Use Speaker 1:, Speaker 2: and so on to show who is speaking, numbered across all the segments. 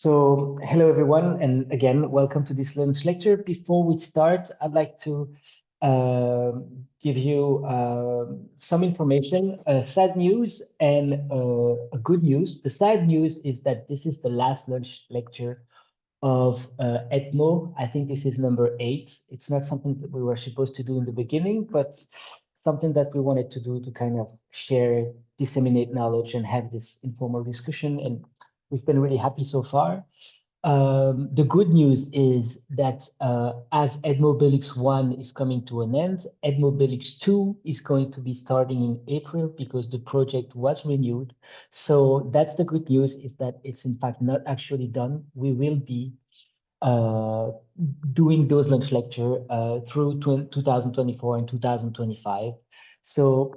Speaker 1: Hello everyone, and again, welcome to this lunch lecture. Before we start, I'd like to give you some information, sad news and a good news. The sad news is that this is the last lunch lecture of EDMO. I think this is number 8. It's not something that we were supposed to do in the beginning, but something that we wanted to do to kind of share, disseminate knowledge, and have this informal discussion. And we've been really happy so far. The good news is that as EDMO BELUX 1 is coming to an end, EDMO BELUX 2 is going to be starting in April because the project was renewed. So that's the good news, is that it's in fact not actually done. We will be doing those lunch lecture through 2024 and 2025. So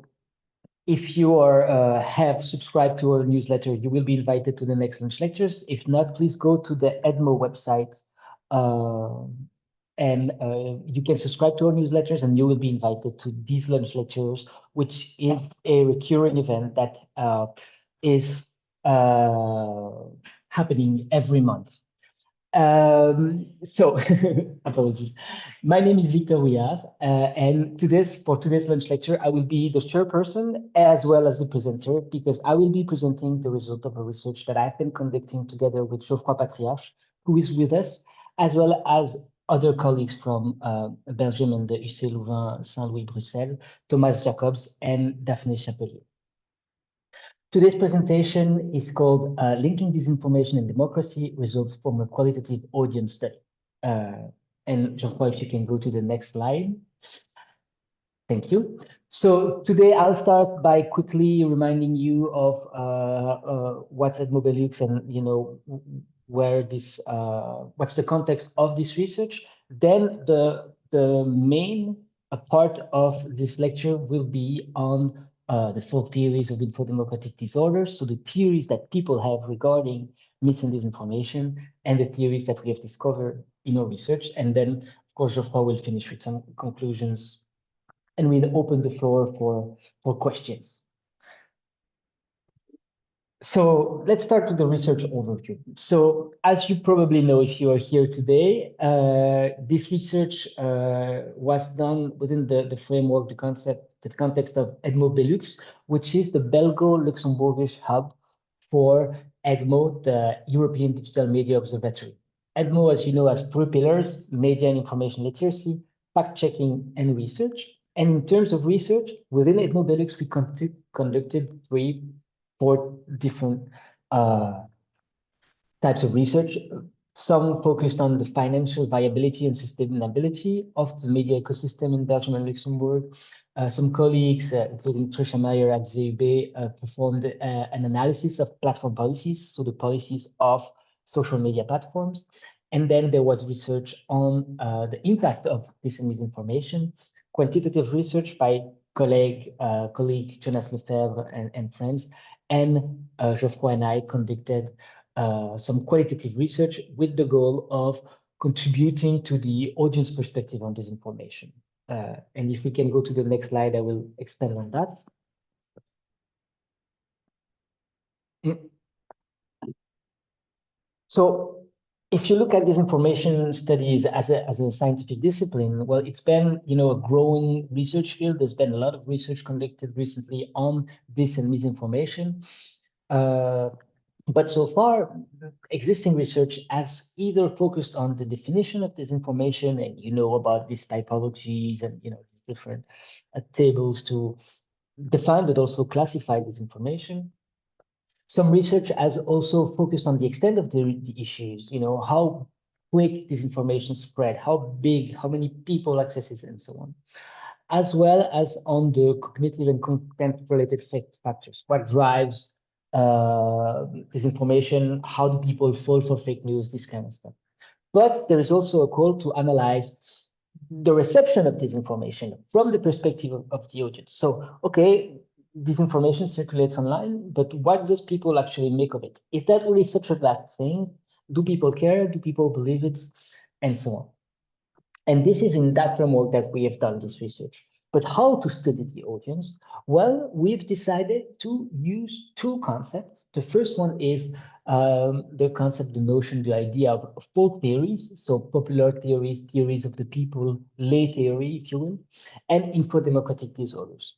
Speaker 1: if you have subscribed to our newsletter, you will be invited to the next lunch lectures. If not, please go to the EDMO website and you can subscribe to our newsletters and you will be invited to these lunch lectures, which is a recurring event that is happening every month. Apologies. My name is Wiard, and for today's lunch lecture, I will be the chairperson as well as the presenter, because I will be presenting the result of a research that I've been conducting together with Geoffroy Patriarche, who is with us, as well as other colleagues from Belgium and the UCLouvain Saint-Louis Bruxelles, Thomas Jacobs and Daphne Chapelier. Today's presentation is called Linking Disinformation and Democracy, Results from a Qualitative Audience Study. And Geoffroy, if you can go to the next slide. Thank you. So today I'll start by quickly reminding you of what's EDMO BELUX and, you know, where this, what's the context of this research. Then the main part of this lecture will be on the 4 theories of infodemocratic disorders, so the theories that people have regarding mis and disinformation, and the theories that we have discovered in our research. And then, of course, Geoffroy will finish with some conclusions, and we'll open the floor for questions. So let's start with the research overview. So as you probably know, if you are here today, this research was done within the framework, the context of EDMO BELUX, which is the Belgo-Luxembourgish hub for EDMO, the European Digital Media Observatory. EDMO, as you know, has 3 pillars: media and information literacy, fact-checking, and research. And in terms of research, within EDMO BELUX, we conducted 4 different types of research. Some focused on the financial viability and sustainability of the media ecosystem in Belgium and Luxembourg. Some colleagues, including Trisha Meyer at VUB, performed an analysis of platform policies, so the policies of social media platforms. And then there was research on the impact of dis and misinformation, quantitative research by colleague Jonas Lefebvre and friends. And Geoffroy and I conducted some qualitative research with the goal of contributing to the audience perspective on disinformation. And if we can go to the next slide, I will expand on that. So if you look at disinformation studies as a scientific discipline, well, it's been, you know, a growing research field. There's been a lot of research conducted recently on dis and misinformation. But so far, existing research has either focused on the definition of disinformation, and you know about these typologies and, you know, these different tables to define but also classify disinformation. Some research has also focused on the extent of the issues, you know, how quick disinformation spread, how big, how many people access it, and so on, as well as on the cognitive and content-related factors. What drives disinformation? How do people fall for fake news? This kind of stuff. But there is also a call to analyze the reception of disinformation from the perspective of the audience. So, okay, disinformation circulates online, but what does people actually make of it? Is that really such a bad thing? Do people care? Do people believe it? And so on. And this is in that framework that we have done this research. But how to study the audience? Well, we've decided to use two concepts. The first one is the concept, the notion, the idea of folk theories. So popular theories, theories of the people, lay theory, if you will, and infodemocratic disorders.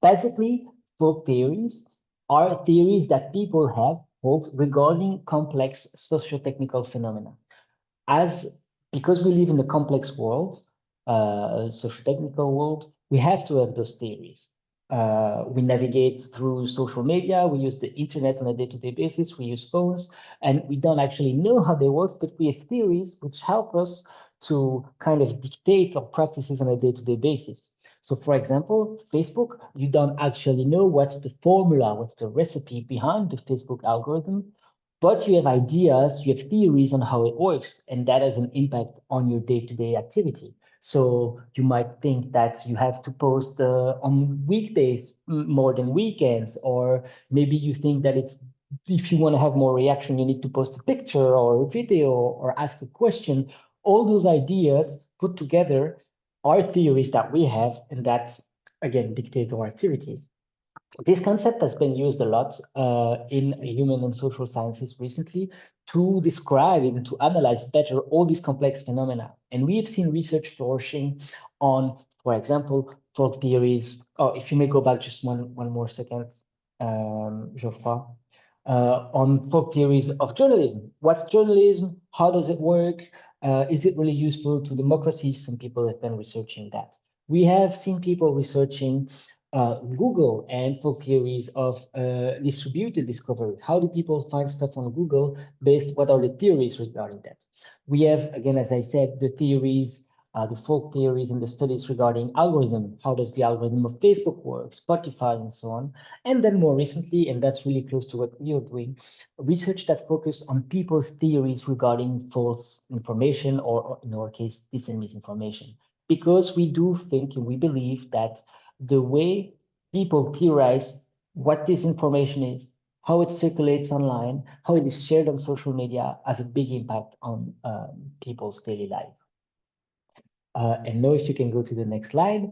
Speaker 1: Basically, folk theories are theories that people have hold regarding complex socio-technical phenomena. As because we live in a complex world, a socio-technical world, we have to have those theories. We navigate through social media, we use the internet on a day-to-day basis, we use phones, and we don't actually know how they work, but we have theories which help us to kind of dictate our practices on a day-to-day basis. So for example, Facebook, you don't actually know what's the formula, what's the recipe behind the Facebook algorithm, but you have ideas, you have theories on how it works, and that has an impact on your day-to-day activity. So you might think that you have to post on weekdays more than weekends, or maybe you think that it's if you want to have more reaction, you need to post a picture or a video or ask a question. All those ideas put together are theories that we have, and that again dictate our activities. This concept has been used a lot in human and social sciences recently to describe and to analyze better all these complex phenomena. And we have seen research flourishing on, for example, folk theories. Oh, if you may go back just one more second, Geoffroy, on folk theories of journalism. What's journalism? How does it work? Is it really useful to democracy? Some people have been researching that. We have seen people researching Google and folk theories of distributed discovery. How do people find stuff on Google based? What are the theories regarding that? We have, again, as I said, the theories, the folk theories and the studies regarding algorithm. How does the algorithm of Facebook work, Spotify, and so on? And then more recently, and that's really close to what we are doing, research that focus on people's theories regarding false information, or in our case, dis and misinformation. Because we do think and we believe that the way people theorize what disinformation is, how it circulates online, how it is shared on social media has a big impact on people's daily life. And now if you can go to the next slide.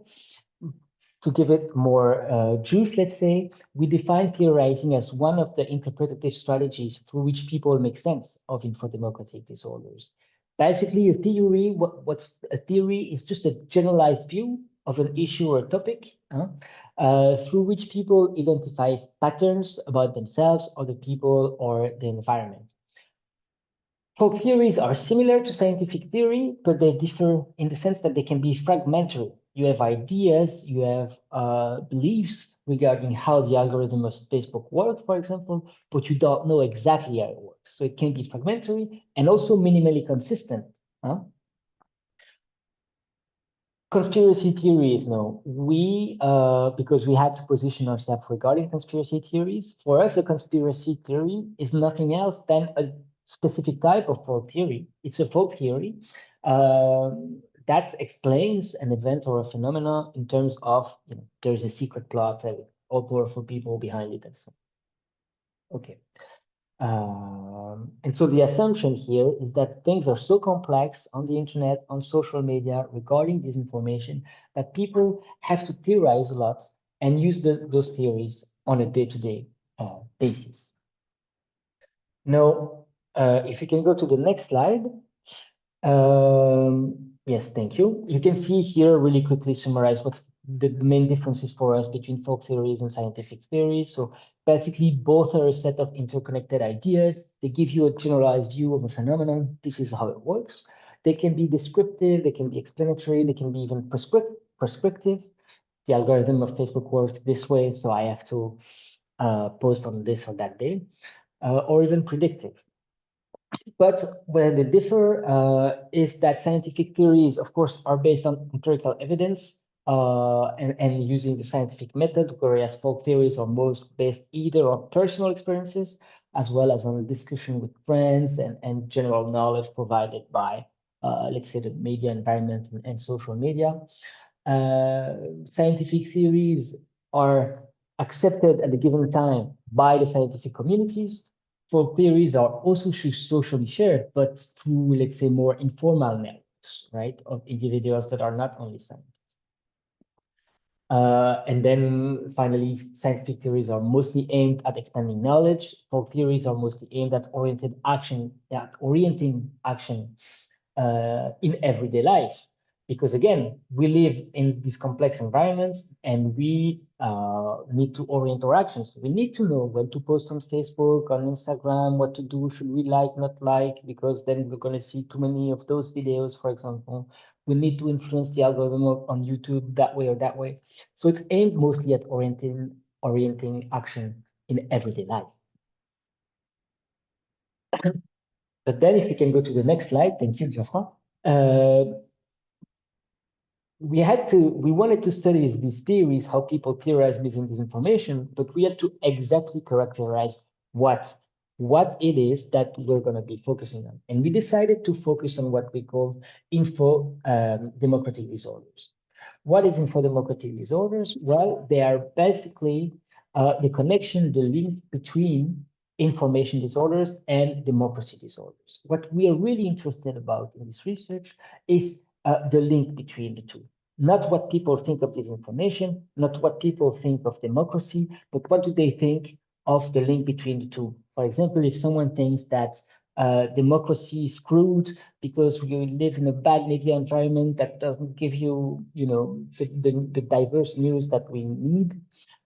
Speaker 1: To give it more juice, let's say, we define theorizing as one of the interpretative strategies through which people make sense of infodemocratic disorders. Basically, what's a theory is just a generalized view of an issue or topic through which people identify patterns about themselves, other people, or the environment. Folk theories are similar to scientific theory, but they differ in the sense that they can be fragmentary. You have ideas, you have beliefs regarding how the algorithm of Facebook works, for example, but you don't know exactly how it works. So it can be fragmentary and also minimally consistent. Conspiracy theories, no. Because we have to position ourselves regarding conspiracy theories. For us, a conspiracy theory is nothing else than a specific type of folk theory. It's a folk theory that explains an event or a phenomenon in terms of, there's a secret plot, all powerful people behind it, and so on. Okay. And so the assumption here is that things are so complex on the internet, on social media regarding disinformation that people have to theorize a lot and use those theories on a day-to-day basis. Now, if you can go to the next slide. Yes, thank you. You can see here really quickly summarize what the main differences for us between folk theories and scientific theories. So basically, both are a set of interconnected ideas. They give you a generalized view of a phenomenon. This is how it works. They can be descriptive, they can be explanatory, they can be even prescriptive. The algorithm of Facebook works this way, so I have to post on this or that day, or even predictive. But where they differ is that scientific theories, of course, are based on empirical evidence and using the scientific method, whereas folk theories are most based either on personal experiences as well as on a discussion with friends and general knowledge provided by, let's say, the media environment and social media. Scientific theories are accepted at a given time by the scientific communities. Folk theories are also socially shared, but through, let's say, more informal networks, right, of individuals that are not only scientists. And then finally, scientific theories are mostly aimed at expanding knowledge. Folk theories are mostly aimed at orienting action in everyday life. Because again, we live in these complex environments and we need to orient our actions. We need to know when to post on Facebook, on Instagram, what to do, should we like, not like, because then we're going to see too many of those videos, for example. We need to influence the algorithm on YouTube that way or that way. So it's aimed mostly at orienting action in everyday life. But then if we can go to the next slide, thank you, Geoffroy. We wanted to study these theories, how people theorize based on disinformation, but we had to exactly characterize what it is that we're going to be focusing on. And we decided to focus on what we call info democratic disorders. What is info democratic disorders? Well, they are basically the connection, the link between information disorders and democracy disorders. What we are really interested about in this research is the link between the two. Not what people think of disinformation, not what people think of democracy, but what do they think of the link between the two. For example, if someone thinks that democracy is screwed because we live in a bad media environment that doesn't give you, the diverse news that we need,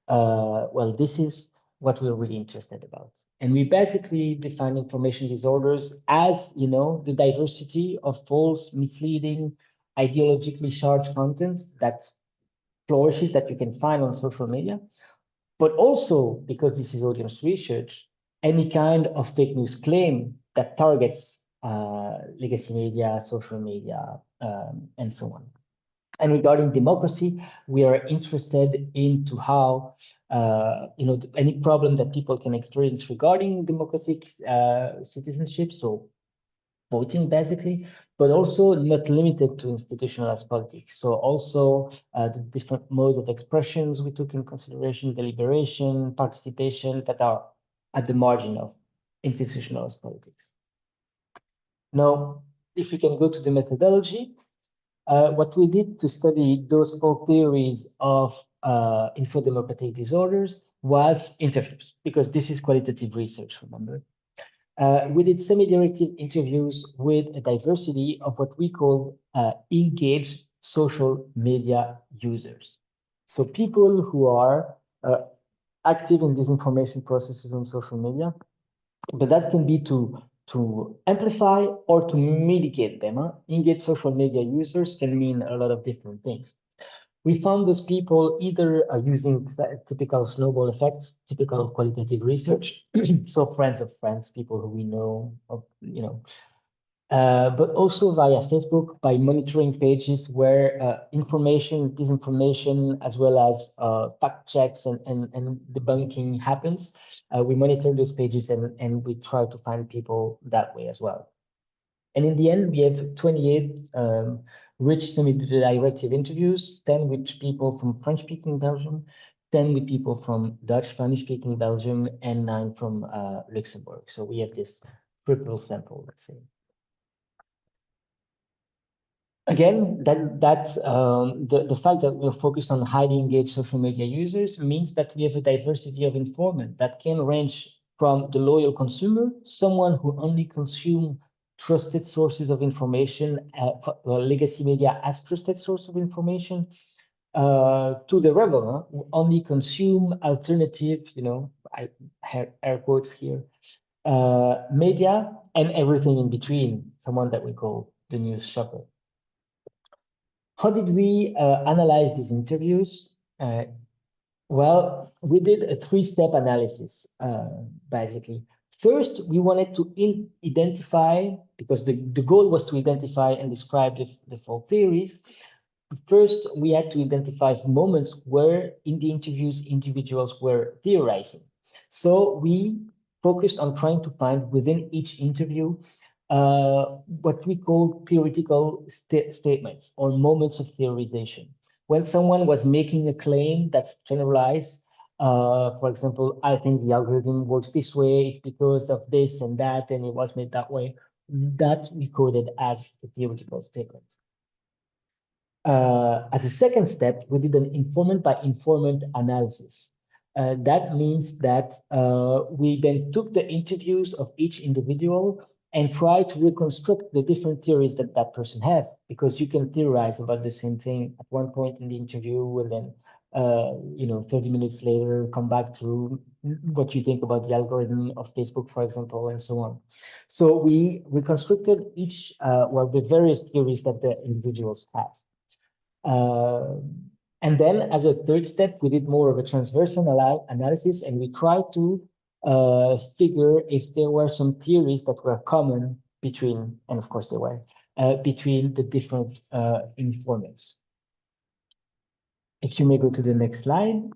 Speaker 1: well, this is what we're really interested about. And we basically define information disorders as, the diversity of false, misleading, ideologically charged content that flourishes that you can find on social media, but also because this is audience research, any kind of fake news claim that targets legacy media, social media, and so on. And regarding democracy, we are interested into how, any problem that people can experience regarding democratic citizenship, so voting basically, but also not limited to institutionalized politics. So also the different modes of expressions we took in consideration, deliberation, participation that are at the margin of institutionalized politics. Now, if we can go to the methodology, what we did to study those four theories of infodemocratic disorders was interviews, because this is qualitative research, remember? We did semi-directive interviews with a diversity of what we call engaged social media users. So people who are active in disinformation processes on social media, but that can be to amplify or to mitigate them. Engaged social media users can mean a lot of different things. We found those people either using typical snowball effects, typical of qualitative research, so friends of friends, people who we know, but also via Facebook by monitoring pages where information, disinformation, as well as fact checks and debunking happens. We monitor those pages and we try to find people that way as well. And in the end, we have 28 rich semi-directive interviews, 10 with people from French-speaking Belgium, 10 with people from Dutch, Spanish-speaking Belgium, and 9 from Luxembourg. So we have this triple sample, let's say. Again, the fact that we're focused on highly engaged social media users means that we have a diversity of informant that can range from the loyal consumer, someone who only consume trusted sources of information, legacy media as trusted source of information, to the rebel, who only consume alternative, I have air quotes here, media and everything in between, someone that we call the news shopper. How did we analyze these interviews? Well, we did a three-step analysis, basically. First, we wanted to identify, because the goal was to identify and describe the four theories. First, we had to identify moments where in the interviews, individuals were theorizing. So we focused on trying to find within each interview what we call theoretical statements or moments of theorization. When someone was making a claim that's generalized, for example, I think the algorithm works this way, it's because of this and that, and it was made that way, that we coded as a theoretical statement. As a second step, we did an informant by informant analysis. That means that we then took the interviews of each individual and tried to reconstruct the different theories that that person has, because you can theorize about the same thing at one point in the interview, and then 30 minutes later come back to what you think about the algorithm of Facebook, for example, and so on. So we reconstructed each, the various theories that the individuals have. Uh, and then as a third step, we did more of a transversal analysis, and we tried to figure if there were some theories that were common between, and of course there were, between the different informants. If you may go to the next slide.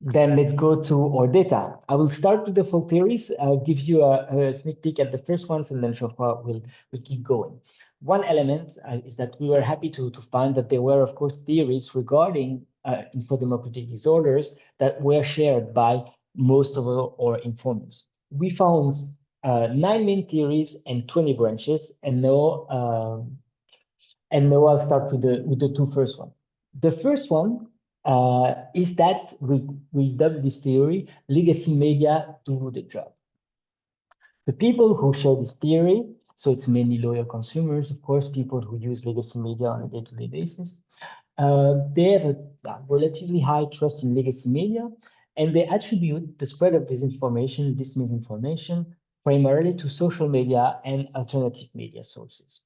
Speaker 1: Then let's go to our data. I will start with the full theories. I'll give you a sneak peek at the first ones, and then Geoffroy will keep going. One element is that we were happy to find that there were, of course, theories regarding infodemocratic disorders that were shared by most of our informants. We found 9 main theories and 20 branches, and now I'll start with the two first ones. The first one is that we dub this theory legacy media do the job. The people who share this theory, so it's mainly loyal consumers, of course, people who use legacy media on a day-to-day basis, they have a relatively high trust in legacy media, and they attribute the spread of disinformation, this misinformation, primarily to social media and alternative media sources.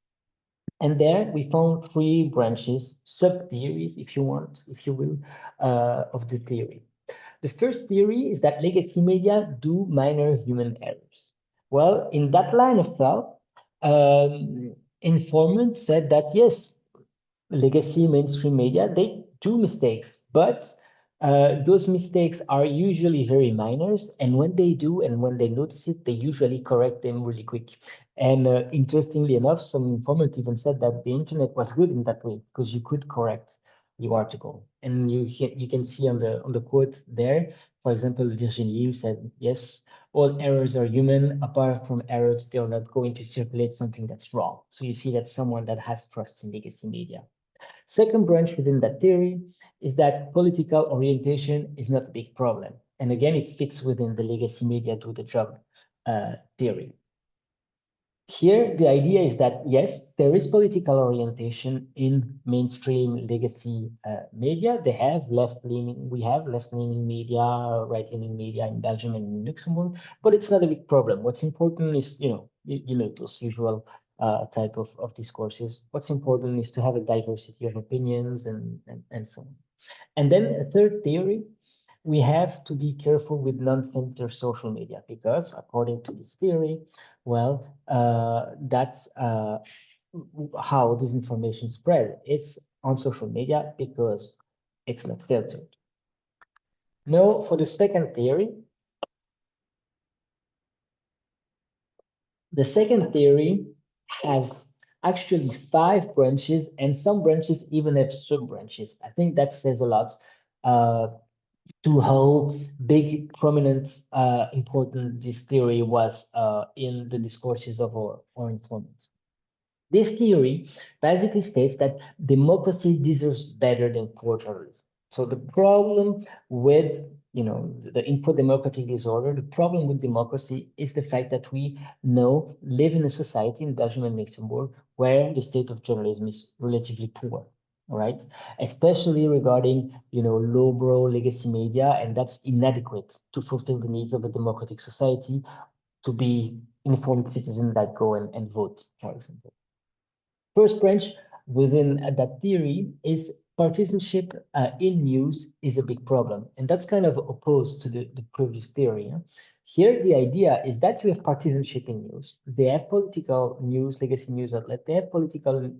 Speaker 1: And there we found 3 branches, sub-theories, if you want, if you will, of the theory. The first theory is that legacy media do minor human errors. Well, in that line of thought, informants said that yes, legacy mainstream media, they do mistakes, but those mistakes are usually very minor, and when they do and when they notice it, they usually correct them really quick. And interestingly enough, some informants even said that the internet was good in that way because you could correct the article. And you can see on the quote there, for example, Virginie said, yes, all errors are human. Apart from errors, they are not going to circulate something that's wrong. So you see that's someone that has trust in legacy media. Second branch within that theory is that political orientation is not a big problem. And again, it fits within the legacy media do the job theory. Here, the idea is that, yes, there is political orientation in mainstream legacy media. They have left-leaning, we have left-leaning media, right-leaning media in Belgium and in Luxembourg, but it's not a big problem. What's important is, you know, those usual type of discourses. What's important is to have a diversity of opinions and so on. And then a third theory, we have to be careful with non-filter social media because according to this theory, well, that's how disinformation spread. It's on social media because it's not filtered. Now, for the second theory, the second theory has actually 5 branches, and some branches even have sub-branches. I think that says a lot to how big, prominent, important this theory was in the discourses of our informants. This theory basically states that democracy deserves better than poor journalism. So the problem with the info-democratic disorder, the problem with democracy is the fact that we now live in a society in Belgium and Luxembourg where the state of journalism is relatively poor, right? Especially regarding lowbrow legacy media, and that's inadequate to fulfill the needs of a democratic society to be informed citizens that go and vote, for example. First branch within that theory is partisanship in news is a big problem. And that's kind of opposed to the previous theory. Huh? Here, the idea is that you have partisanship in news. They have political news, legacy news outlet. They have political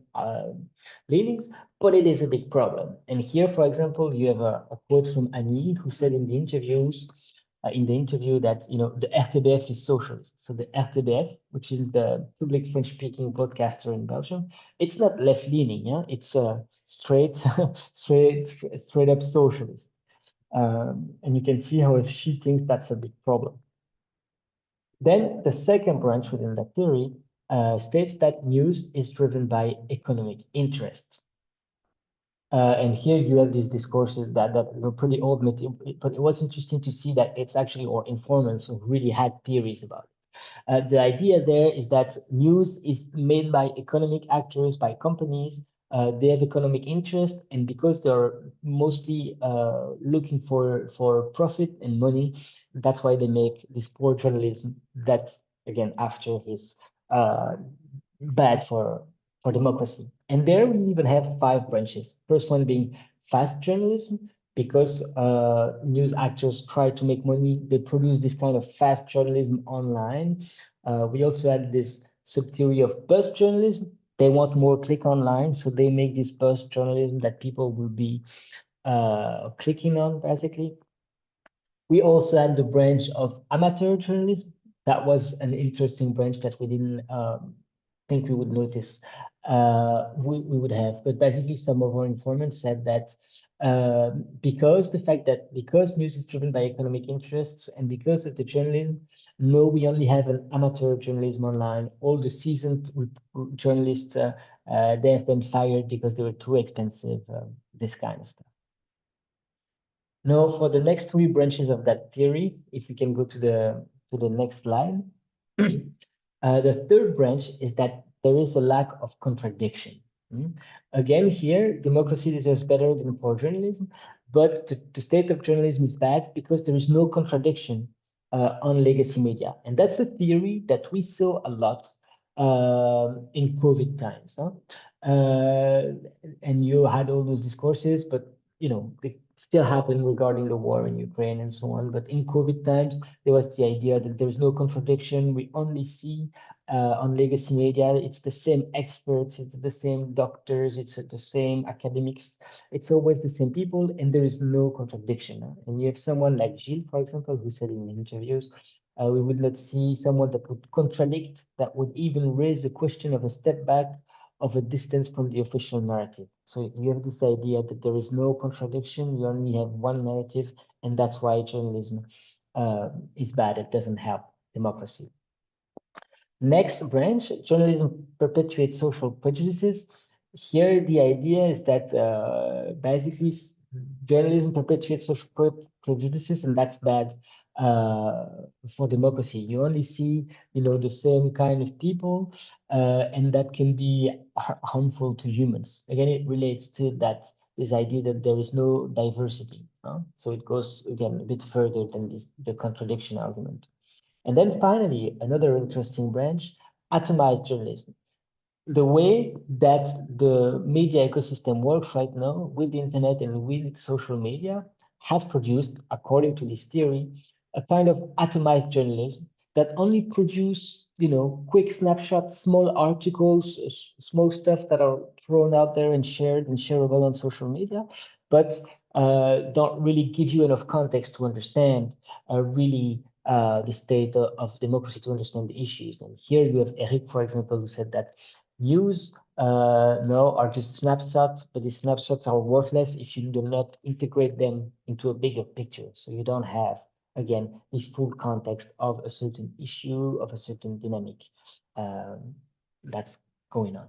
Speaker 1: leanings, but it is a big problem. And here, for example, you have a quote from Annie who said in the interviews, in the interview that the RTBF is socialist. So the RTBF, which is the public French-speaking broadcaster in Belgium, it's not left-leaning. Yeah, it's a straight up socialist. And you can see how if she thinks that's a big problem. Then the second branch within that theory states that news is driven by economic interest. And here you have these discourses that were pretty old, but it was interesting to see that it's actually our informants who really had theories about it. The idea there is that news is made by economic actors, by companies. They have economic interest, and because they're mostly looking for profit and money, that's why they make this poor journalism that, again, after is bad for democracy. And there we even have 5 branches. First one being fast journalism, because news actors try to make money. They produce this kind of fast journalism online. We also had this sub-theory of burst journalism. They want more click online, so they make this burst journalism that people will be clicking on, basically. We also had the branch of amateur journalism. That was an interesting branch that we didn't think we would notice we would have. But basically, some of our informants said that because news is driven by economic interests and because of the journalism, no, we only have an amateur journalism online. All the seasoned journalists, they have been fired because they were too expensive, this kind of stuff. Now, for the next 3 branches of that theory, if we can go to the next slide, the third branch is that there is a lack of contradiction. Again, here, democracy deserves better than poor journalism, but the state of journalism is bad because there is no contradiction on legacy media. And that's a theory that we saw a lot in COVID times. And you had all those discourses, but they still happen regarding the war in Ukraine and so on. But in COVID times, there was the idea that there's no contradiction. We only see on legacy media, it's the same experts, it's the same doctors, it's the same academics. It's always the same people, and there is no contradiction. And you have someone like Gilles, for example, who said in interviews, we would not see someone that would contradict, that would even raise the question of a step back, of a distance from the official narrative. So you have this idea that there is no contradiction, you only have one narrative, and that's why journalism is bad. It doesn't help democracy. Next branch, journalism perpetuates social prejudices. Here, the idea is that basically journalism perpetuates social prejudices, and that's bad for democracy. You only see, the same kind of people, and that can be harmful to humans. Again, it relates to this idea that there is no diversity. So it goes, again, a bit further than the contradiction argument. And then finally, another interesting branch, atomized journalism. The way that the media ecosystem works right now with the internet and with social media has produced, according to this theory, a kind of atomized journalism that only produce, quick snapshots, small articles, small stuff that are thrown out there and shared and shareable on social media, but don't really give you enough context to understand really the state of democracy, to understand the issues. And here you have Eric, for example, who said that news no, are just snapshots, but these snapshots are worthless if you do not integrate them into a bigger picture. So you don't have, again, this full context of a certain issue, of a certain dynamic that's going on.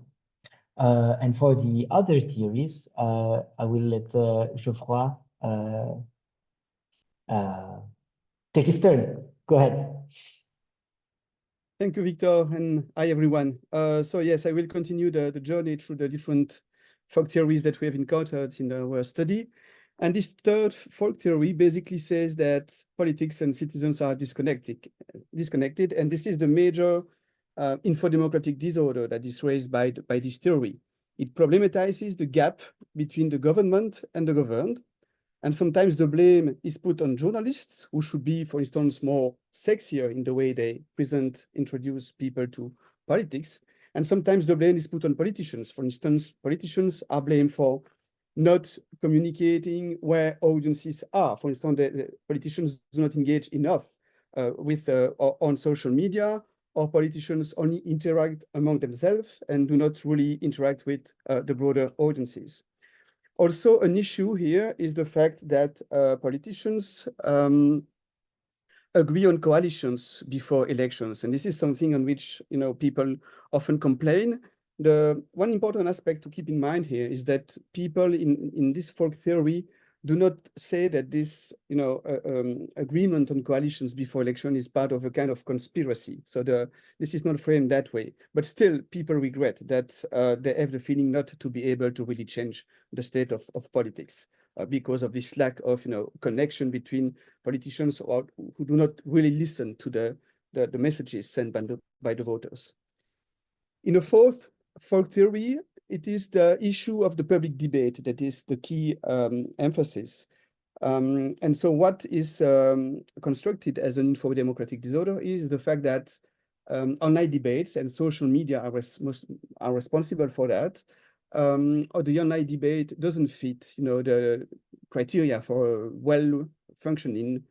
Speaker 1: And for the other theories, I will let Geoffroy take his turn. Go ahead.
Speaker 2: Thank you, Victor, and hi, everyone. So yes, I will continue the journey through the different folk theories that we have encountered in our study. And this third folk theory basically says that politics and citizens are disconnected, and this is the major infodemocratic disorder that is raised by this theory. It problematizes the gap between the government and the governed. And sometimes the blame is put on journalists who should be, for instance, more sexier in the way they introduce people to politics. And sometimes the blame is put on politicians. For instance, politicians are blamed for not communicating where audiences are. For instance, the politicians do not engage enough on social media, or politicians only interact among themselves and do not really interact with the broader audiences. Also, an issue here is the fact that politicians agree on coalitions before elections, and this is something on which people often complain. The one important aspect to keep in mind here is that people in this folk theory do not say that this, agreement on coalitions before election is part of a kind of conspiracy. So this is not framed that way. But still, people regret that they have the feeling not to be able to really change the state of politics because of this lack of, connection between politicians who do not really listen to the messages sent by the voters. In a fourth folk theory, it is the issue of the public debate that is the key emphasis. And so what is constructed as an infodemocratic disorder is the fact that online debates and social media are responsible for that. Or the online debate doesn't fit, the criteria for well-functioning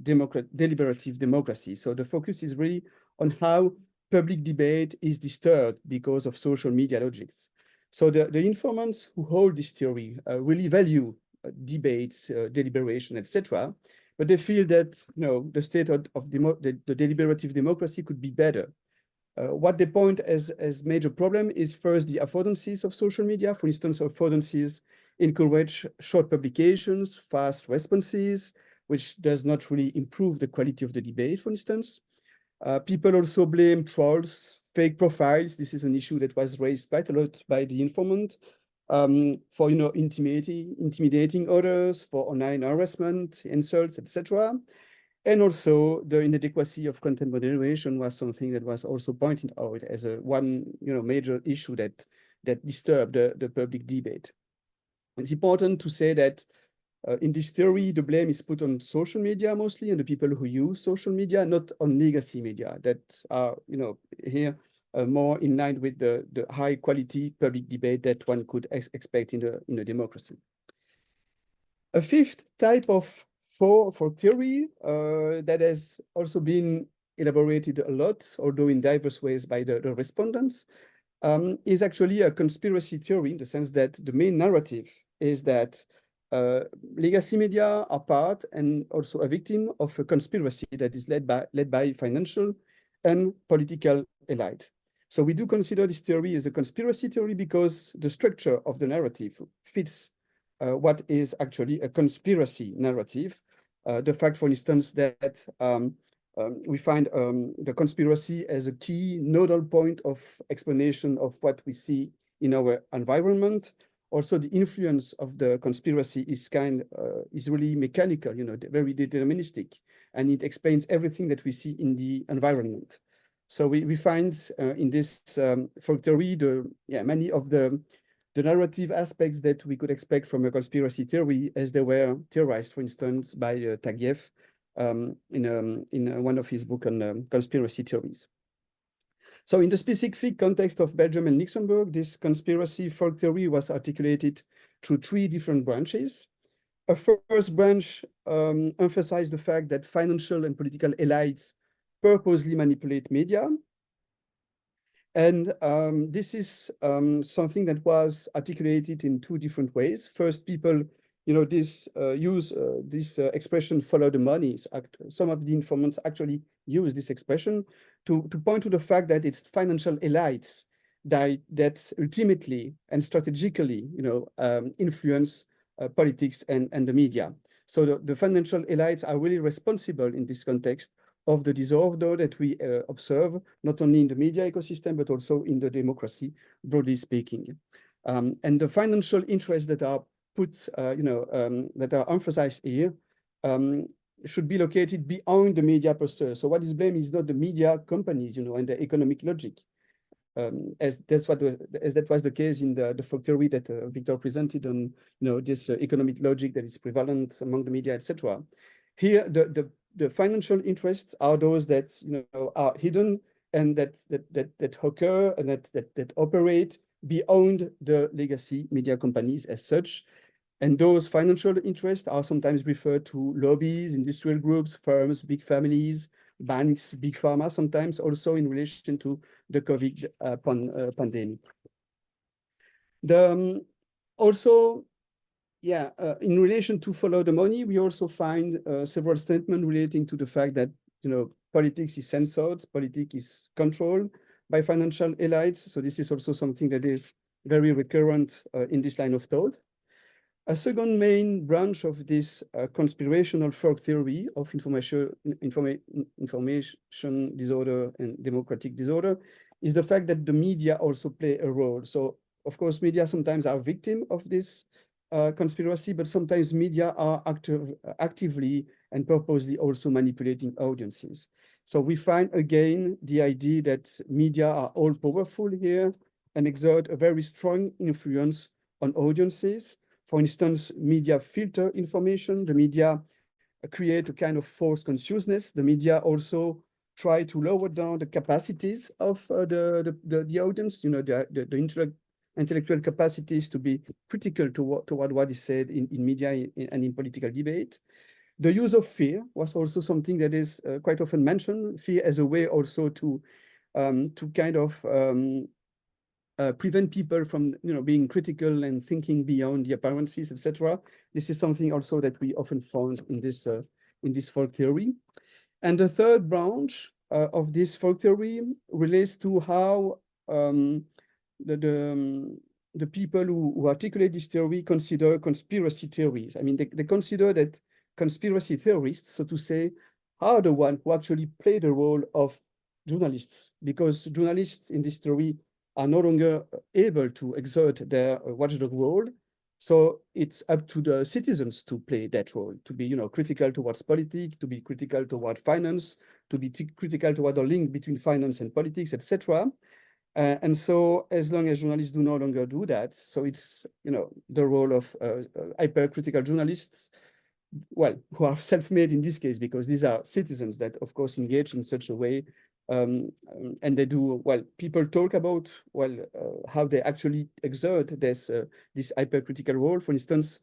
Speaker 2: deliberative democracy. So the focus is really on how public debate is disturbed because of social media logics. So the informants who hold this theory really value debates, deliberation, etc. But they feel that the state of the deliberative democracy could be better. What they point as major problem is first the affordances of social media. For instance, affordances encourage short publications, fast responses, which does not really improve the quality of the debate, for instance. People also blame trolls, fake profiles. This is an issue that was raised quite a lot by the informant for intimidating others, for online harassment, insults, etc. And also the inadequacy of content moderation was something that was also pointed out as one major issue that disturbed the public debate. It's important to say that in this theory, the blame is put on social media mostly, and the people who use social media, not on legacy media that are, here more in line with the high quality public debate that one could expect in a democracy. A fifth type of for theory that has also been elaborated a lot, although in diverse ways by the respondents, is actually a conspiracy theory in the sense that the main narrative is that legacy media are part and also a victim of a conspiracy that is led by financial and political elite. So we do consider this theory as a conspiracy theory because the structure of the narrative fits what is actually a conspiracy narrative. The fact, for instance, that we find the conspiracy as a key nodal point of explanation of what we see in our environment. Also, the influence of the conspiracy is really mechanical, very deterministic, and it explains everything that we see in the environment. So we find in this folk theory many of the narrative aspects that we could expect from a conspiracy theory as they were theorized, for instance, by Taguieff in one of his books on conspiracy theories. So in the specific context of Belgium and Luxembourg, this conspiracy folk theory was articulated through three different branches. A first branch emphasized the fact that financial and political elites purposely manipulate media. And this is something that was articulated in two different ways. First, people, use this expression, follow the money. So some of the informants actually use this expression to point to the fact that it's financial elites that ultimately and strategically, influence politics and the media. So the financial elites are really responsible in this context of the disorder that we observe, not only in the media ecosystem, but also in the democracy, broadly speaking. And the financial interests that are put, that are emphasized here, should be located beyond the media per se. So what is blamed is not the media companies, and the economic logic, as that was the case in the folk theory that Victor presented on, this economic logic that is prevalent among the media, etc. Here, the financial interests are those that are hidden and that occur and that operate beyond the legacy media companies as such. And those financial interests are sometimes referred to lobbies, industrial groups, firms, big families, banks, big pharma, sometimes also in relation to the COVID pandemic. In relation to follow the money, we also find several statements relating to the fact that politics is censored, politics is controlled by financial elites. So this is also something that is very recurrent in this line of thought. A second main branch of this conspirational folk theory of information disorder and democratic disorder is the fact that the media also play a role. So, of course, media sometimes are victim of this conspiracy, but sometimes media are actively and purposely also manipulating audiences. So we find again the idea that media are all powerful here and exert a very strong influence on audiences. For instance, media filter information, the media create a kind of false consciousness. The media also try to lower down the capacities of the audience, you know, the intellectual capacities to be critical toward what is said in media and in political debate. The use of fear was also something that is quite often mentioned, fear as a way also to kind of prevent people from, you know, being critical and thinking beyond the appearances, etc. This is something also that we often found in this folk theory. And the third branch of this folk theory relates to how the people who articulate this theory consider conspiracy theories. I mean, they consider that conspiracy theorists, so to say, are the ones who actually play the role of journalists, because journalists in this theory are no longer able to exert their watchdog role. So it's up to the citizens to play that role, to be, you know, critical towards politics, to be critical toward finance, to be critical toward the link between finance and politics, etc. And so as long as journalists do no longer do that, so it's, you know, the role of hypercritical journalists, well, who are self-made in this case, because these are citizens that, of course, engage in such a way. And they do, well, people talk about, well, how they actually exert this hypercritical role. For instance,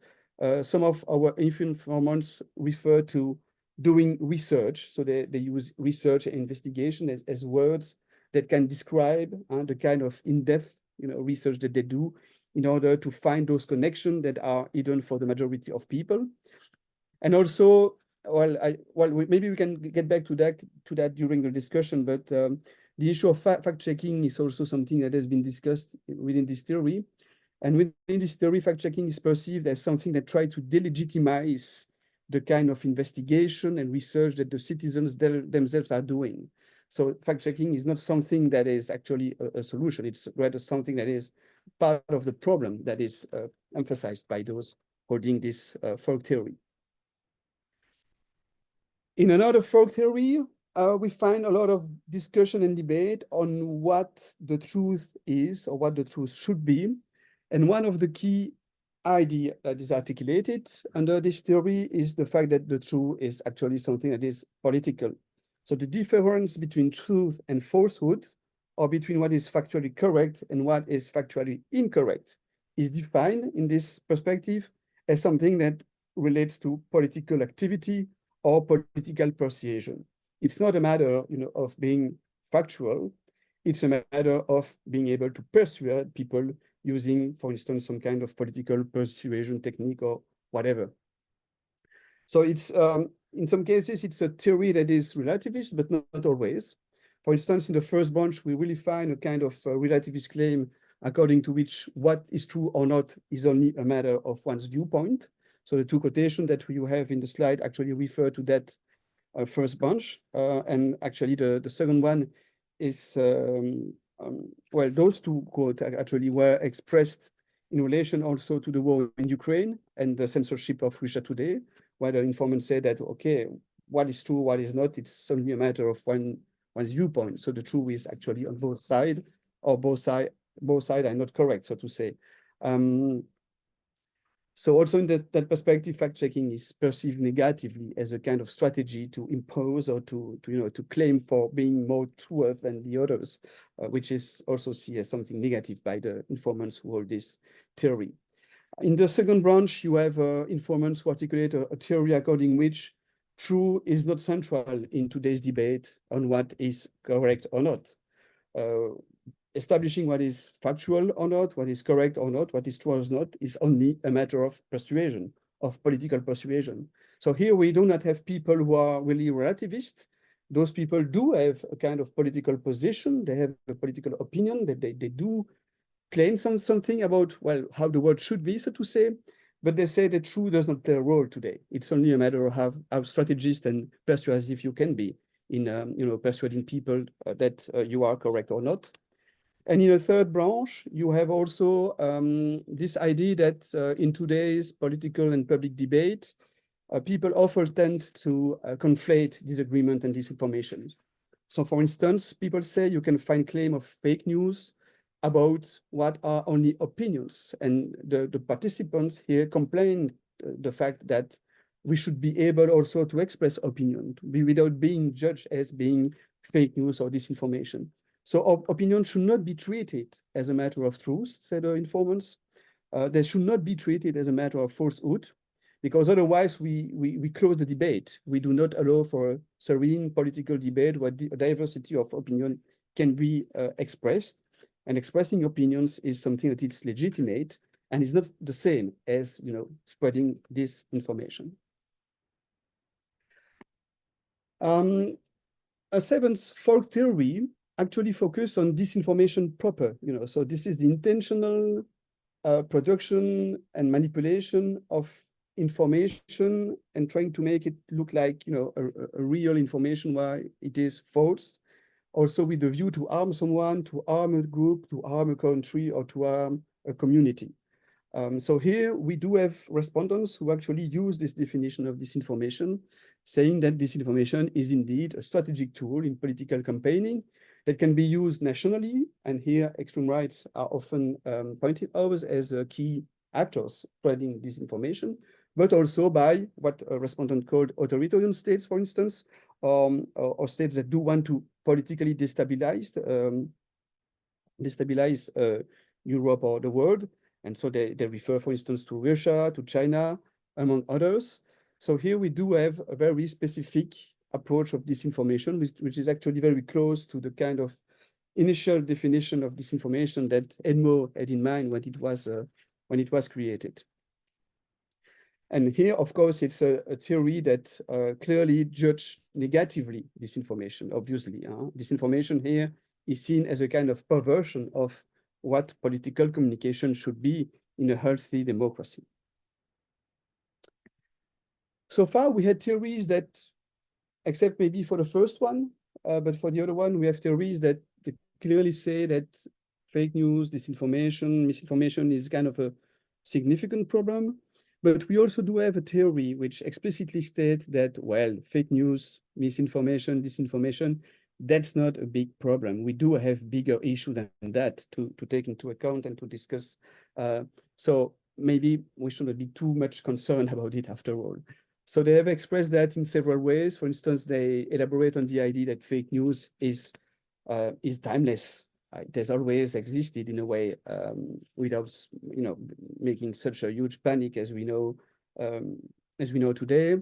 Speaker 2: some of our informants refer to doing research. So they use research and investigation as words that can describe the kind of in-depth, you know, research that they do in order to find those connections that are hidden for the majority of people. And also, maybe we can get back to that during the discussion, but the issue of fact-checking is also something that has been discussed within this theory. And within this theory, fact-checking is perceived as something that tries to delegitimize the kind of investigation and research that the citizens themselves are doing. So fact-checking is not something that is actually a solution. It's rather something that is part of the problem that is emphasized by those holding this folk theory. In another folk theory, we find a lot of discussion and debate on what the truth is or what the truth should be. And one of the key ideas that is articulated under this theory is the fact that the truth is actually something that is political. So the difference between truth and falsehood, or between what is factually correct and what is factually incorrect, is defined in this perspective as something that relates to political activity or political persuasion. It's not a matter, you know, of being factual. It's a matter of being able to persuade people using, for instance, some kind of political persuasion technique or whatever. So it's, in some cases, it's a theory that is relativist, but not always. For instance, in the first branch, we really find a kind of relativist claim according to which what is true or not is only a matter of one's viewpoint. So the two quotations that you have in the slide actually refer to that first bunch. And actually the second one is, well, those two quotes actually were expressed in relation also to the war in Ukraine and the censorship of Russia Today, where the informant said that, okay, what is true, what is not, it's only a matter of one's viewpoint. So the truth is actually on both sides, or both sides are not correct, so to say. So also in that perspective, fact-checking is perceived negatively as a kind of strategy to impose or to claim for being more truth than the others, which is also seen as something negative by the informants who hold this theory. In the second branch, you have informants who articulate a theory according which truth is not central in today's debate on what is correct or not. Establishing what is factual or not, what is correct or not, what is true or not, is only a matter of persuasion, of political persuasion. So here we do not have people who are really relativists, those people do have a kind of political position, they have a political opinion, that they do claim something about, well, how the world should be, so to say, but they say that truth does not play a role today. It's only a matter of how strategist and persuasive you can be in persuading people that you are correct or not. And in a third branch, you have also this idea that in today's political and public debate, people often tend to conflate disagreement and disinformation. So for instance, people say you can find claim of fake news about what are only opinions. And the participants here complain the fact that we should be able also to express opinion without being judged as being fake news or disinformation. So opinion should not be treated as a matter of truth, said the informants. They should not be treated as a matter of falsehood, because otherwise we close the debate. We do not allow for a serene political debate where a diversity of opinion can be expressed. And expressing opinions is something that is legitimate and is not the same as spreading disinformation. A seventh folk theory actually focused on disinformation proper. So this is the intentional production and manipulation of information and trying to make it look like a real information while it is false, also with the view to harm someone, to harm a group, to harm a country, or to harm a community. So here we do have respondents who actually use this definition of disinformation, saying that disinformation is indeed a strategic tool in political campaigning that can be used nationally, and here extreme rights are often pointed out as key actors spreading disinformation, but also by what a respondent called authoritarian states, for instance, or states that do want to politically destabilize Europe or the world. And so they refer, for instance, to Russia, to China, among others. So here we do have a very specific approach of disinformation, which is actually very close to the kind of initial definition of disinformation that EDMO had in mind when it was created. And here, of course, it's a theory that clearly judges negatively disinformation, obviously. Disinformation here is seen as a kind of perversion of what political communication should be in a healthy democracy. So far, we had theories that, except maybe for the first one, but for the other one, we have theories that clearly say that fake news, disinformation, misinformation is kind of a significant problem. But we also do have a theory which explicitly states that, well, fake news, misinformation, disinformation, that's not a big problem. We do have bigger issues than that to take into account and to discuss. So maybe we shouldn't be too much concerned about it after all. So they have expressed that in several ways. For instance, they elaborate on the idea that fake news is timeless. It has always existed in a way without making such a huge panic as we know today.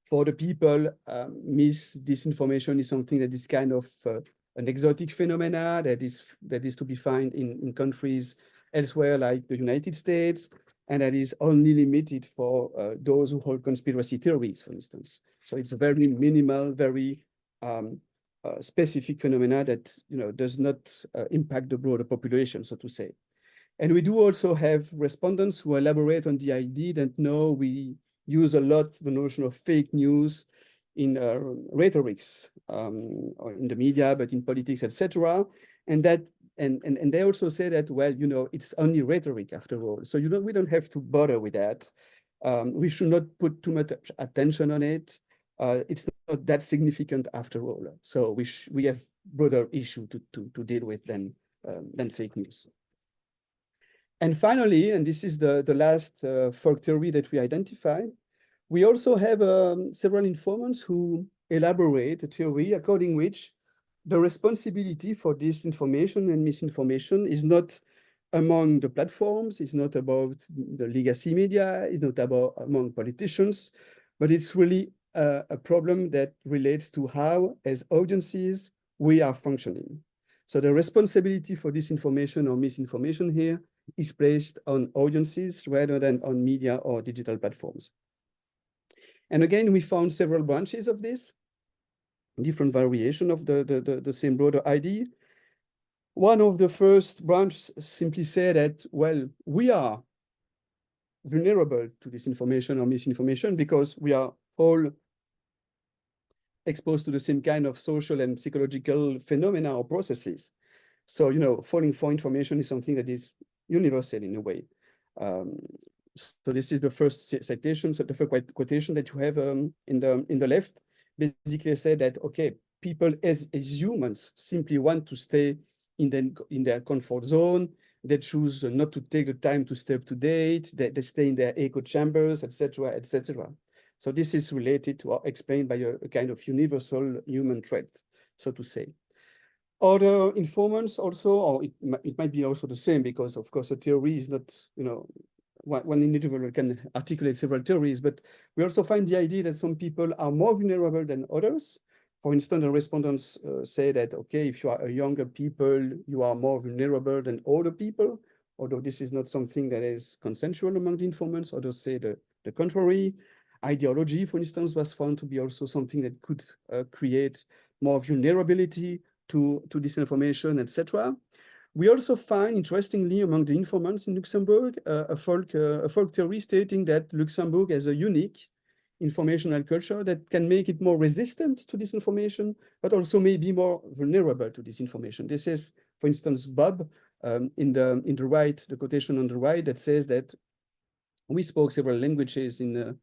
Speaker 2: For the people, disinformation is something that is kind of an exotic phenomena that is to be found in countries elsewhere, like the United States, and that is only limited for those who hold conspiracy theories, for instance. So it's a very minimal, very specific phenomena that does not impact the broader population, so to say. And we do also have respondents who elaborate on the idea that no, we use a lot the notion of fake news in rhetorics or in the media, but in politics, etc. And they also say that, well, it's only rhetoric after all. So we don't have to bother with that. We should not put too much attention on it. It's not that significant after all. So we have broader issue to deal with than fake news. And finally, and this is the last folk theory that we identified, we also have several informants who elaborate a theory according which the responsibility for disinformation and misinformation is not among the platforms, it's not about the legacy media, it's not about among politicians, but it's really a problem that relates to how, as audiences, we are functioning. So the responsibility for disinformation or misinformation here is placed on audiences rather than on media or digital platforms. And again, we found several branches of this. different variation of the same broader idea. One of the first branches simply said that, well, we are vulnerable to disinformation or misinformation because we are all exposed to the same kind of social and psychological phenomena or processes. So, falling for information is something that is universal in a way. So this is the first citation, so the first quotation that you have in the left, basically said that, okay, people as humans simply want to stay in their comfort zone. They choose not to take the time to stay up to date. They stay in their echo chambers, etc., etc. So this is related to or explained by a kind of universal human trait, so to say. Other informants also, or it might be also the same, because of course a theory is not, one individual can articulate several theories, but we also find the idea that some people are more vulnerable than others. For instance, the respondents say that, okay, if you are a younger people, you are more vulnerable than older people, although this is not something that is consensual among the informants. Others say the contrary. Ideology, for instance, was found to be also something that could create more vulnerability to disinformation, etc. We also find, interestingly, among the informants in Luxembourg, a folk theory stating that Luxembourg has a unique informational culture that can make it more resistant to disinformation, but also maybe more vulnerable to disinformation. This is, for instance, Bob in the right, the quotation on the right, that says that we speak several languages in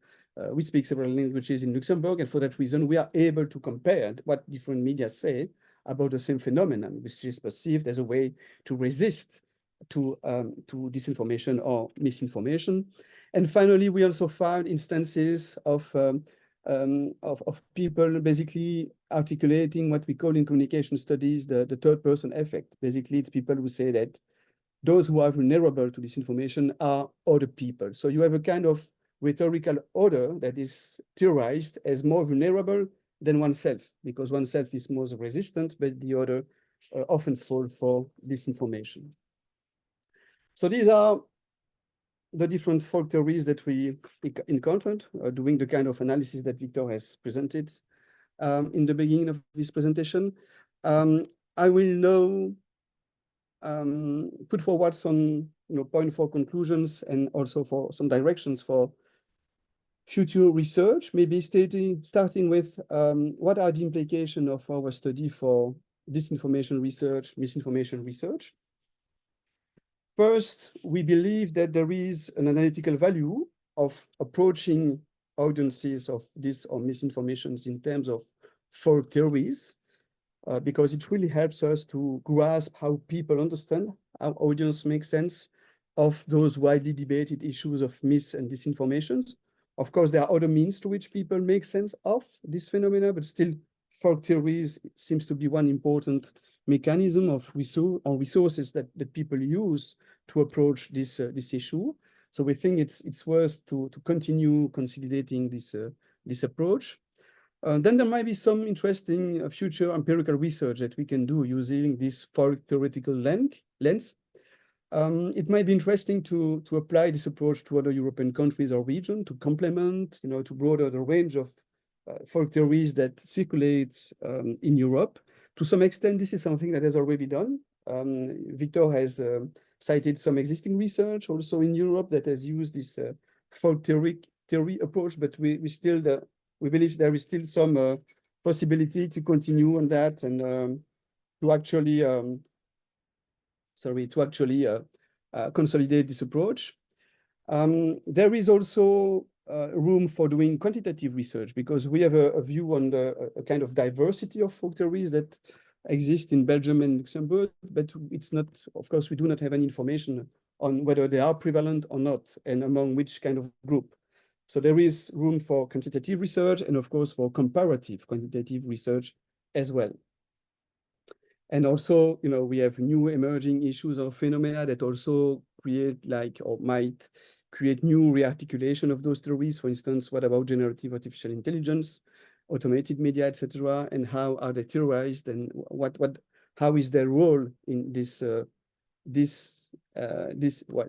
Speaker 2: Luxembourg, and for that reason, we are able to compare what different media say about the same phenomenon, which is perceived as a way to resist to disinformation or misinformation. And finally, we also found instances of people basically articulating what we call in communication studies the third person effect. Basically, it's people who say that those who are vulnerable to disinformation are other people. So you have a kind of rhetorical order that is theorized as more vulnerable than oneself, because oneself is more resistant, but the other often fall for disinformation. So these are the different folk theories that we encountered doing the kind of analysis that Victor has presented in the beginning of this presentation. I will now put forward some point for conclusions and also for some directions for future research, maybe starting with what are the implications of our study for disinformation research, misinformation research. First, we believe that there is an analytical value of approaching audiences of this or misinformation in terms of folk theories, because it really helps us to grasp how people understand, how audience make sense of those widely debated issues of mis and disinformations. Of course, there are other means to which people make sense of this phenomena, but still folk theories seems to be one important mechanism of resources that people use to approach this issue. So we think it's worth to continue consolidating this approach. Then there might be some interesting future empirical research that we can do using this folk theoretical lens. It might be interesting to apply this approach to other European countries or regions to complement, to broaden the range of folk theories that circulate in Europe. To some extent, this is something that has already been done. Victor has cited some existing research also in Europe that has used this folk theory approach, but we believe there is still some possibility to continue on that and to actually consolidate this approach. There is also room for doing quantitative research, because we have a view on a kind of diversity of folk theories that exist in Belgium and Luxembourg, but it's not, of course, we do not have any information on whether they are prevalent or not, and among which kind of group. So there is room for quantitative research and, of course, for comparative quantitative research as well. And also, we have new emerging issues or phenomena that also create or might create new rearticulation of those theories. For instance, what about generative artificial intelligence, automated media, etc., and how are they theorized, and how is their role in this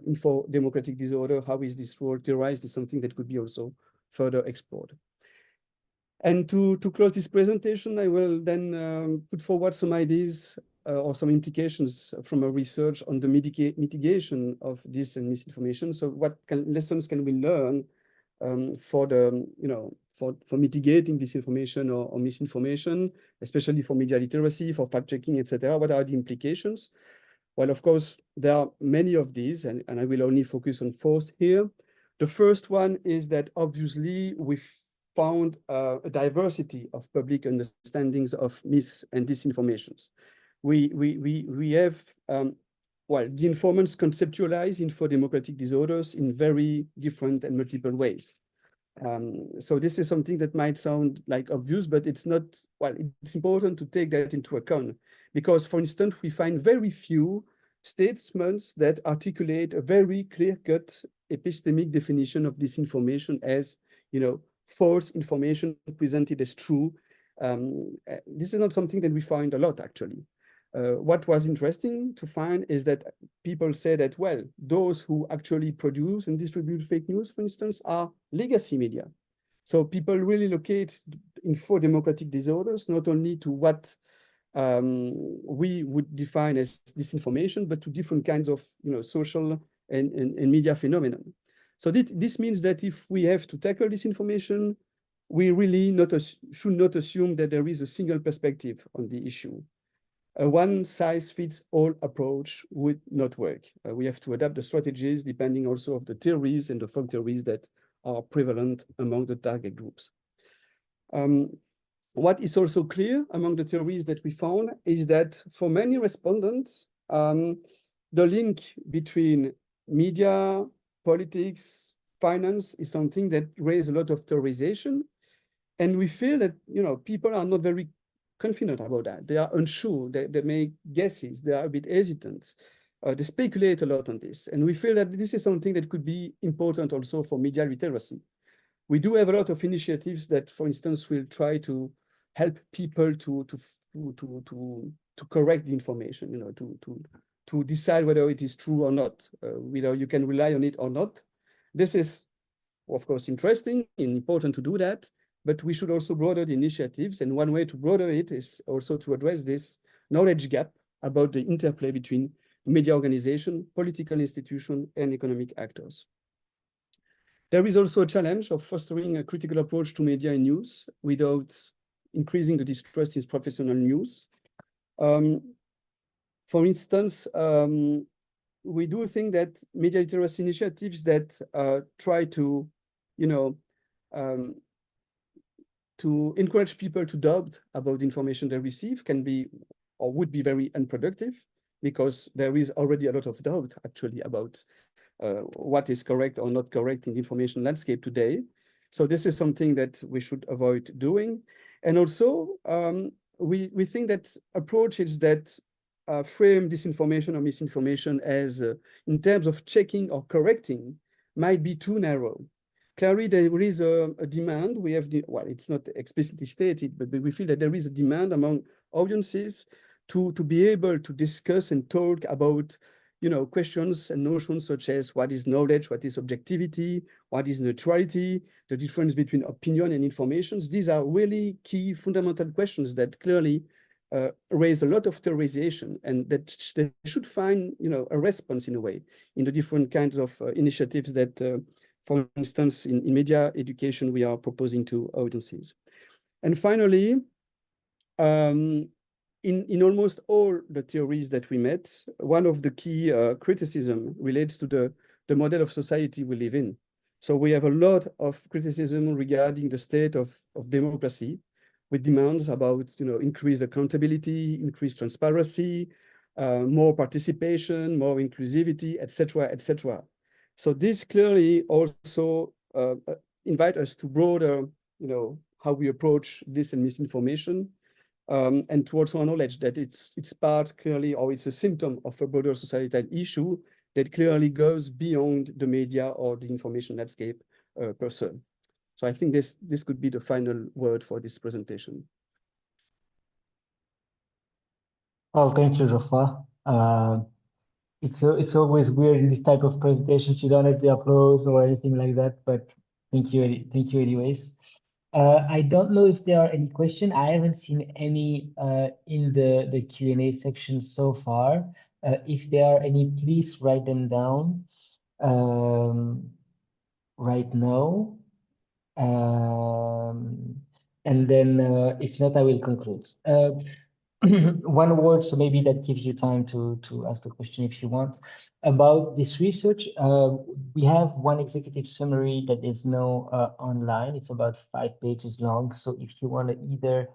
Speaker 2: info democratic disorder? How is this role theorized? Is something that could be also further explored. And to close this presentation, I will then put forward some ideas or some implications from our research on the mitigation of this and misinformation. So what lessons can we learn for the, for mitigating disinformation or misinformation, especially for media literacy, for fact checking, etc. What are the implications? Well, of course, there are many of these, and I will only focus on 4 here. The first one is that obviously we found a diversity of public understandings of mis and disinformations. We have, the informants conceptualize info-democratic disorders in very different and multiple ways. So this is something that might sound like obvious, but it's not, it's important to take that into account because, for instance, we find very few statements that articulate a very clear-cut epistemic definition of disinformation as, false information presented as true. This is not something that we find a lot, actually. What was interesting to find is that people say that, well, those who actually produce and distribute fake news, for instance, are legacy media. So people really locate info-democratic disorders, not only to what we would define as disinformation, but to different kinds of social and media phenomenon. So this means that if we have to tackle disinformation, we really should not assume that there is a single perspective on the issue. A one-size-fits-all approach would not work. We have to adapt the strategies depending also of the theories and the folk theories that are prevalent among the target groups. What is also clear among the theories that we found is that for many respondents, the link between media, politics, finance is something that raises a lot of theorization. And we feel that people are not very confident about that. They are unsure, they make guesses, they are a bit hesitant. They speculate a lot on this. And we feel that this is something that could be important also for media literacy. We do have a lot of initiatives that, for instance, will try to help people to correct the information, to decide whether it is true or not, whether you can rely on it or not. This is, of course, interesting and important to do that, but we should also broaden the initiatives. And one way to broaden it is also to address this knowledge gap about the interplay between media organization, political institution, and economic actors. There is also a challenge of fostering a critical approach to media and news without increasing the distrust in professional news. For instance, we do think that media literacy initiatives that try to, to encourage people to doubt about the information they receive can be or would be very unproductive because there is already a lot of doubt actually about what is correct or not correct in the information landscape today. So this is something that we should avoid doing. And also, we think that approaches that frame disinformation or misinformation as in terms of checking or correcting might be too narrow. Clearly, there is a demand. We have it's not explicitly stated, but we feel that there is a demand among audiences to be able to discuss and talk about questions and notions such as what is knowledge, what is objectivity, what is neutrality, the difference between opinion and information. These are really key fundamental questions that clearly raise a lot of theorization and that they should find a response in a way in the different kinds of initiatives that for instance, in media education, we are proposing to audiences. And finally, in almost all the theories that we met, one of the key criticism relates to the model of society we live in. So we have a lot of criticism regarding the state of democracy, with demands about increased accountability, increased transparency, more participation, more inclusivity, etc., etc. So this clearly also invite us to broader, how we approach this and misinformation, and to also acknowledge that it's part clearly, or it's a symptom of a broader societal issue that clearly goes beyond the media or the information landscape per se. So I think this could be the final word for this presentation.
Speaker 1: Well, thank you, Geoffroy. It's always weird in this type of presentations. You don't have the applause or anything like that, but thank you anyways. I don't know if there are any questions. I haven't seen any in the Q&A section so far. If there are any, please write them down right now. And then if not, I will conclude. One word, so maybe that gives you time to ask the question if you want. About this research, we have one executive summary that is now online. It's about 5 pages long. So if you want to either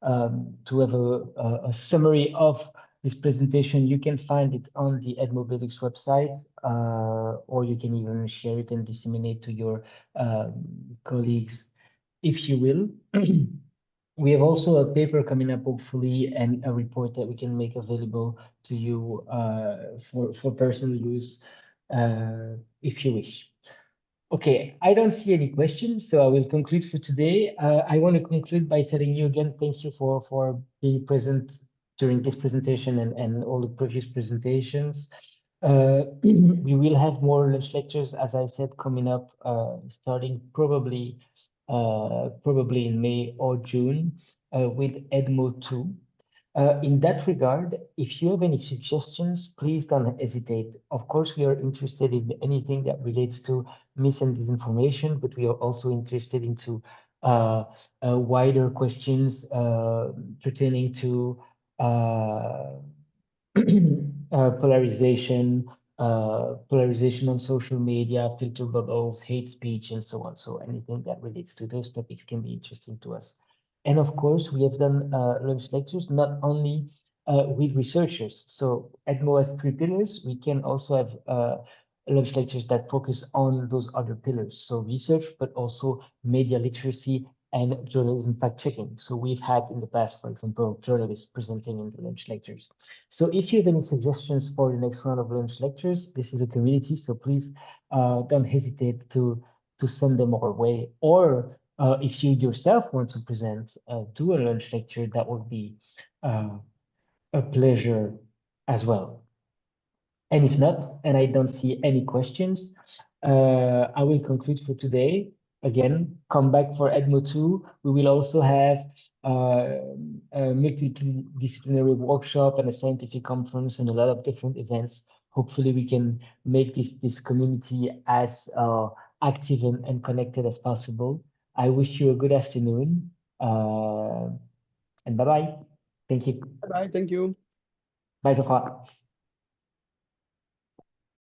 Speaker 1: to have a summary of this presentation, you can find it on the EDMO BELUX website, or you can even share it and disseminate to your colleagues, if you will. We have also a paper coming up, hopefully, and a report that we can make available to you for personal use, if you wish. Okay, I don't see any questions, so I will conclude for today. I want to conclude by telling you again, thank you for being present during this presentation and all the previous presentations. We will have more lunch lectures, as I said, coming up, starting probably in May or June with EDMO 2. In that regard, if you have any suggestions, please don't hesitate. Of course, we are interested in anything that relates to mis and disinformation, but we are also interested into wider questions pertaining to polarization on social media, filter bubbles, hate speech, and so on. So anything that relates to those topics can be interesting to us. And of course, we have done lunch lectures not only with researchers. So EDMO has 3 pillars. We can also have lunch lectures that focus on those other pillars. So research, but also media literacy and journalism fact-checking. So we've had in the past, for example, journalists presenting in the lunch lectures. So if you have any suggestions for the next round of lunch lectures, this is a community, so please don't hesitate to send them our way. Or if you yourself want to present, do a lunch lecture, that would be a pleasure as well. And if not, and I don't see any questions, I will conclude for today. Again, come back for EDMO 2. We will also have a multidisciplinary workshop and a scientific conference and a lot of different events. Hopefully, we can make this community as active and connected as possible. I wish you a good afternoon, and bye-bye. Thank you.
Speaker 2: Bye, thank you.
Speaker 1: Bye, Geoffroy.